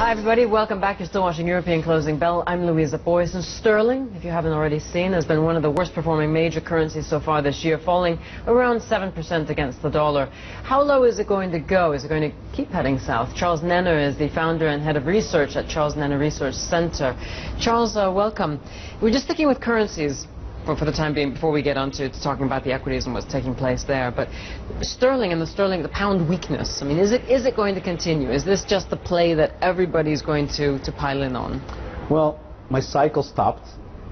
Hi everybody, welcome back. You're still watching European Closing Bell. I'm Louisa Boyce. And sterling, if you haven't already seen, has been one of the worst performing major currencies so far this year, falling around 7% against the dollar. How low is it going to go? Is it going to keep heading south? Charles Nenner is the founder and head of research at Charles Nenner Research Center. Charles, welcome. We're just sticking with currencies for the time being before we get on to talking about the equities and what's taking place there. But sterling and the pound weakness, I mean, is it going to continue? Is this just the play that everybody's going to pile in on? Well, my cycle stopped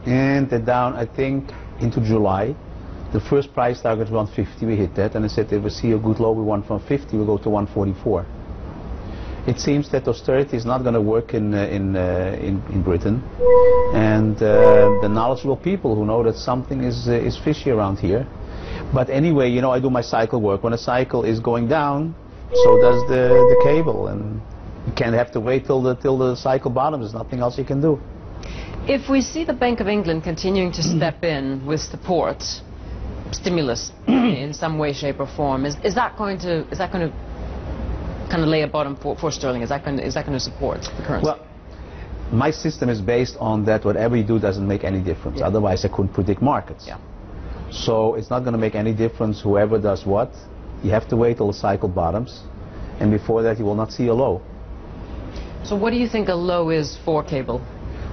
and they're down, I think, into July. The first price target was 150, we hit that, and I said if we see a good low, we want from 50, we'll go to 144. It seems that austerity is not going to work in Britain, and the knowledgeable people who know that something is fishy around here. But anyway, you know, I do my cycle work. When a cycle is going down, so does the cable, and you can't have to wait till the cycle bottoms. There's nothing else you can do. If we see the Bank of England continuing to step in with support, stimulus in some way, shape, or form, is that going to kind of lay a bottom for sterling? Is that going to support the currency? Well, my system is based on that whatever you do doesn't make any difference. Yeah. Otherwise, I couldn't predict markets. Yeah. So it's not going to make any difference whoever does what. You have to wait till the cycle bottoms, and before that, you will not see a low. So what do you think a low is for cable?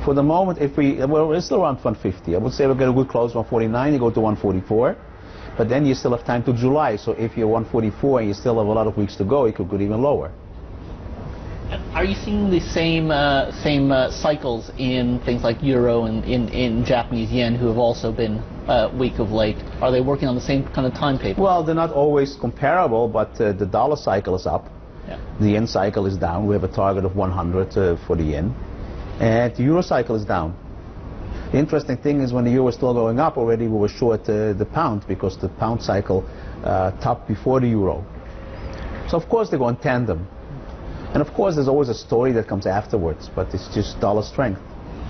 For the moment, we're still around 150. I would say we'll get a good close 149. You go to 144. But then you still have time to July, so if you're 144 and you still have a lot of weeks to go, it could go even lower. Are you seeing the same cycles in things like euro and in Japanese yen, who have also been weak of late? Are they working on the same kind of timetable? Well, they're not always comparable, but the dollar cycle is up. Yeah. The yen cycle is down. We have a target of 100 for the yen. And the euro cycle is down. The interesting thing is when the euro was still going up already, we were short the pound because the pound cycle topped before the euro. So of course they go in tandem. And of course there's always a story that comes afterwards, but it's just dollar strength.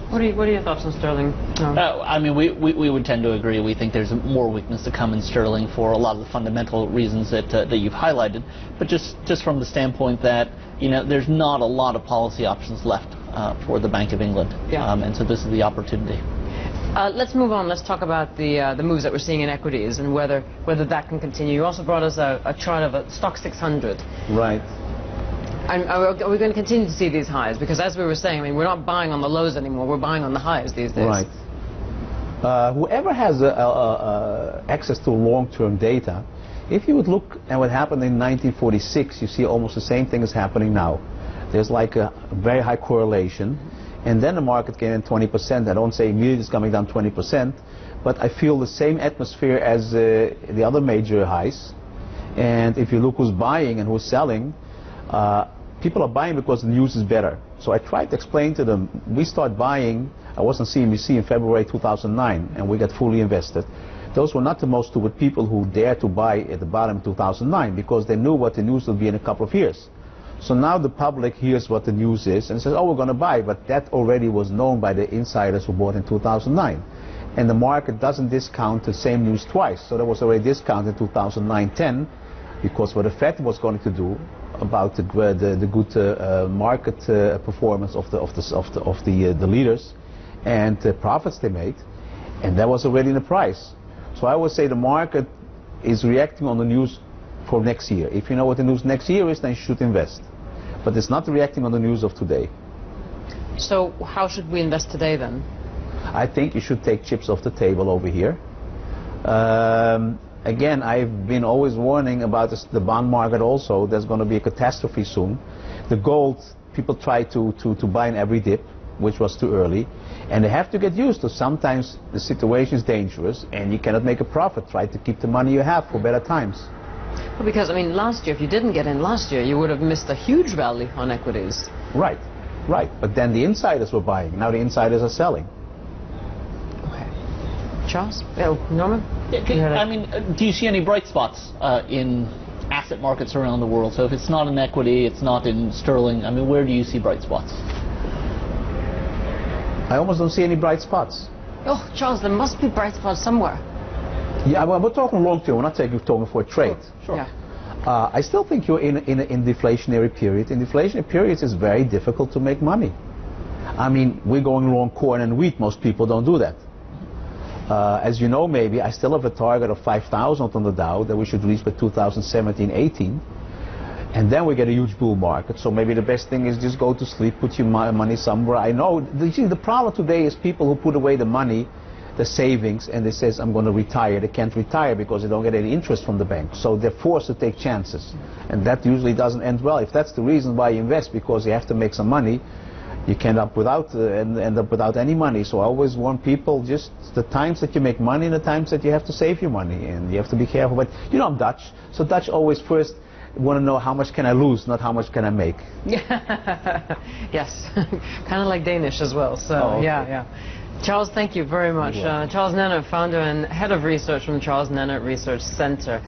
What are your thoughts on sterling? I mean, we would tend to agree. We think there's more weakness to come in sterling for a lot of the fundamental reasons that you've highlighted. But just from the standpoint that, you know, there's not a lot of policy options left for the Bank of England. Yeah. And so this is the opportunity. Let's move on. Let's talk about the moves that we're seeing in equities and whether that can continue. You also brought us a chart of a STOXX 600. Right. And are we going to continue to see these highs? Because as we were saying, I mean, we're not buying on the lows anymore. We're buying on the highs these days. Right. Whoever has access to long-term data, if you would look at what happened in 1946, you see almost the same thing is happening now. There's like a very high correlation. And then the market came in 20%. I don't say immediately it's coming down 20%, but I feel the same atmosphere as the other major highs. And if you look who's buying and who's selling, people are buying because the news is better. So I tried to explain to them, we start buying, I was on CNBC in February 2009, and we got fully invested. Those were not the most stupid people who dared to buy at the bottom in 2009 because they knew what the news would be in a couple of years. So now the public hears what the news is and says, oh, we're going to buy, but that already was known by the insiders who bought in 2009. And the market doesn't discount the same news twice. So there was already discount in 2009-10 because what the Fed was going to do about the good market performance of the leaders and the profits they made, and that was already in the price. So I would say the market is reacting on the news for next year. If you know what the news next year is, then you should invest. But it's not reacting on the news of today. So how should we invest today then? I think you should take chips off the table over here. Again, I've been always warning about the bond market also. There's going to be a catastrophe soon. The gold, people try to buy in every dip, which was too early. And they have to get used to sometimes the situation is dangerous and you cannot make a profit. Try to keep the money you have for better times. Well, because, I mean, last year, if you didn't get in last year, you would have missed a huge rally on equities. Right, right. But then the insiders were buying. Now the insiders are selling. Okay. Charles? Oh, Norman? Yeah, I mean, do you see any bright spots in asset markets around the world? So if it's not in equity, it's not in sterling, I mean, where do you see bright spots? I almost don't see any bright spots. Oh, Charles, there must be bright spots somewhere. Yeah, well, we're talking long term. We're not talking for a trade. Sure. I still think you're in an deflationary period. In deflationary periods, it's very difficult to make money. I mean, we're going long corn and wheat. Most people don't do that. As you know, maybe, I still have a target of 5,000 on the Dow that we should reach by 2017-18. And then we get a huge bull market. So maybe the best thing is just go to sleep, put your money somewhere. I know, the problem today is people who put away the money, the savings, and they says, I'm going to retire. They can't retire because they don't get any interest from the bank. So they're forced to take chances. And that usually doesn't end well. If that's the reason why you invest, because you have to make some money, you can end up without any money. So I always warn people, just the times that you make money and the times that you have to save your money. And you have to be careful. But you know, I'm Dutch. So Dutch always first want to know how much can I lose, not how much can I make. Yes, kind of like Danish as well. So okay. yeah. Charles, thank you very much. Charles Nenner, founder and head of research from the Charles Nenner Research Center.